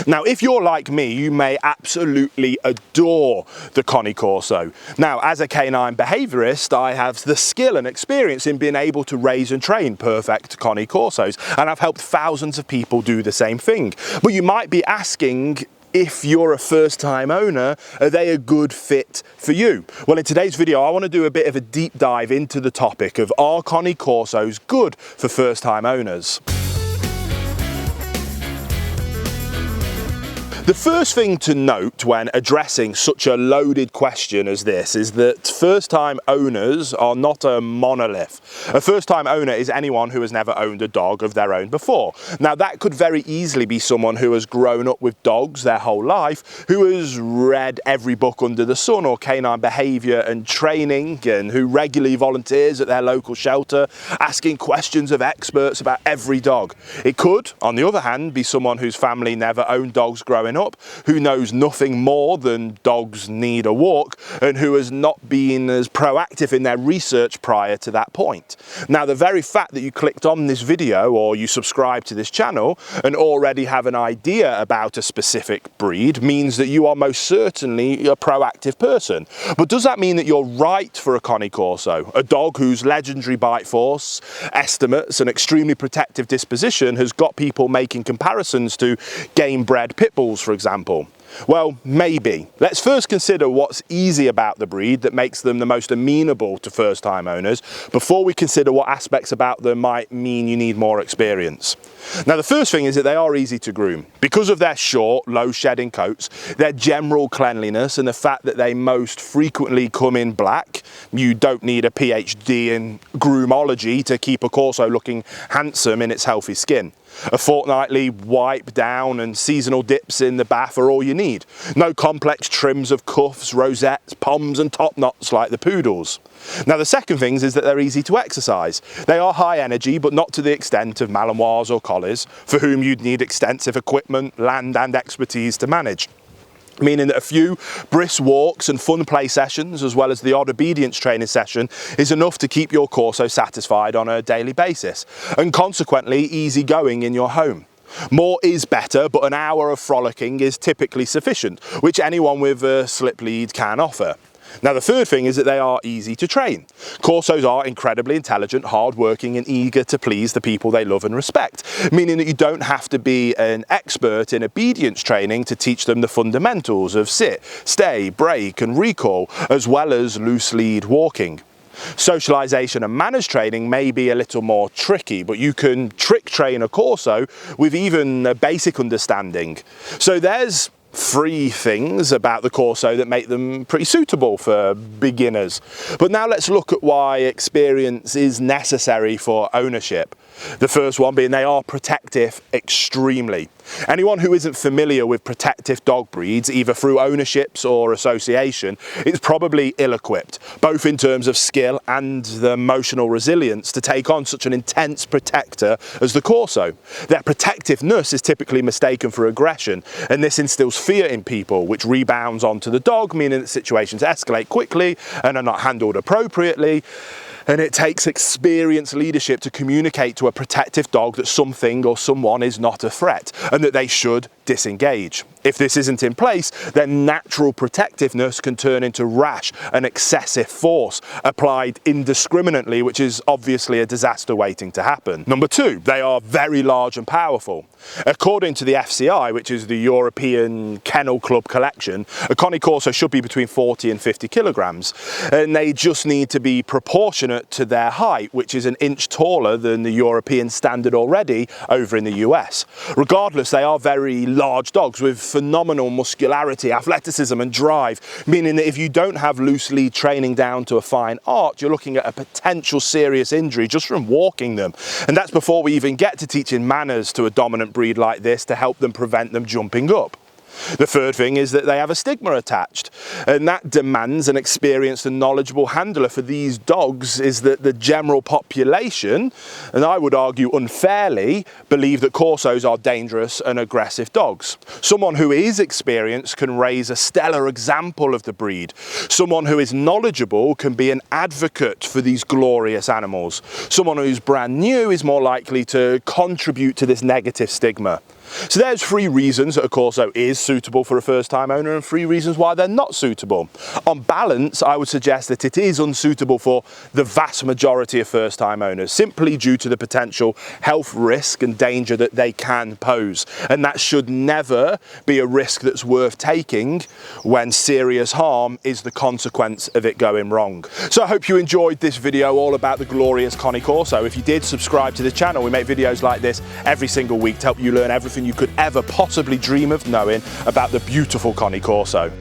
Now, if you're like me, you may absolutely adore the Cane Corso. Now, as a canine behaviourist, I have the skill and experience in being able to raise and train perfect Cane Corsos, and I've helped thousands of people do the same thing. But you might be asking, if you're a first-time owner, are they a good fit for you? Well, in today's video, I want to do a bit of a deep dive into the topic of, are Cane Corsos good for first-time owners? The first thing to note when addressing such a loaded question as this is that first-time owners are not a monolith. A first-time owner is anyone who has never owned a dog of their own before. Now, that could very easily be someone who has grown up with dogs their whole life, who has read every book under the sun or canine behaviour and training, and who regularly volunteers at their local shelter, asking questions of experts about every dog. It could, on the other hand, be someone whose family never owned dogs growing up, who knows nothing more than dogs need a walk, and who has not been as proactive in their research prior to that point. Now, the very fact that you clicked on this video or you subscribe to this channel and already have an idea about a specific breed means that you are most certainly a proactive person. But does that mean that you're right for a Cane Corso, a dog whose legendary bite force, estimates and extremely protective disposition has got people making comparisons to game-bred pit bulls, for example? Well, maybe. Let's first consider what's easy about the breed that makes them the most amenable to first-time owners before we consider what aspects about them might mean you need more experience. Now, the first thing is that they are easy to groom. Because of their short, low-shedding coats, their general cleanliness, and the fact that they most frequently come in black, you don't need a PhD in groomology to keep a Corso looking handsome in its healthy skin. A fortnightly wipe down and seasonal dips in the bath are all you need. No complex trims of cuffs, rosettes, poms and top knots like the poodles. Now, the second thing is that they're easy to exercise. They are high energy, but not to the extent of Malinois or Collies, for whom you'd need extensive equipment, land and expertise to manage. Meaning that a few brisk walks and fun play sessions, as well as the odd obedience training session, is enough to keep your Corso satisfied on a daily basis, and consequently easy going in your home. More is better, but an hour of frolicking is typically sufficient, which anyone with a slip lead can offer. Now, the third thing is that they are easy to train. Corsos are incredibly intelligent, hard-working and eager to please the people they love and respect, meaning that you don't have to be an expert in obedience training to teach them the fundamentals of sit, stay, break and recall, as well as loose lead walking. Socialisation and manners training may be a little more tricky, but you can trick train a Corso with even a basic understanding. So there's three things about the Corso that make them pretty suitable for beginners. But now let's look at why experience is necessary for ownership. The first one being they are protective extremely. Anyone who isn't familiar with protective dog breeds, either through ownerships or association, is probably ill-equipped, both in terms of skill and the emotional resilience to take on such an intense protector as the Corso. Their protectiveness is typically mistaken for aggression, and this instills fear in people, which rebounds onto the dog, meaning that situations escalate quickly and are not handled appropriately. And it takes experienced leadership to communicate to a protective dog that something or someone is not a threat and that they should disengage. If this isn't in place, then natural protectiveness can turn into rash and excessive force applied indiscriminately, which is obviously a disaster waiting to happen. Number two, they are very large and powerful. According to the FCI, which is the European Kennel Club collection, a Cane Corso should be between 40 and 50 kilograms, and they just need to be proportionate to their height, which is an inch taller than the European standard already over in the US. Regardless, they are very large dogs with phenomenal muscularity, athleticism and drive, meaning that if you don't have loose lead training down to a fine art, you're looking at a potential serious injury just from walking them. And that's before we even get to teaching manners to a dominant breed like this to help them prevent them jumping up. The third thing is that they have a stigma attached, and that demands an experienced and knowledgeable handler for these dogs is that the general population, and I would argue unfairly, believe that Corsos are dangerous and aggressive dogs. Someone who is experienced can raise a stellar example of the breed. Someone who is knowledgeable can be an advocate for these glorious animals. Someone who's brand new is more likely to contribute to this negative stigma. So there's 3 reasons that a Corso is suitable for a first-time owner and 3 reasons why they're not suitable. On balance, I would suggest that it is unsuitable for the vast majority of first-time owners, simply due to the potential health risk and danger that they can pose. And that should never be a risk that's worth taking when serious harm is the consequence of it going wrong. So I hope you enjoyed this video all about the glorious Cane Corso. If you did, subscribe to the channel. We make videos like this every single week to help you learn everything you could ever possibly dream of knowing about the beautiful Cane Corso.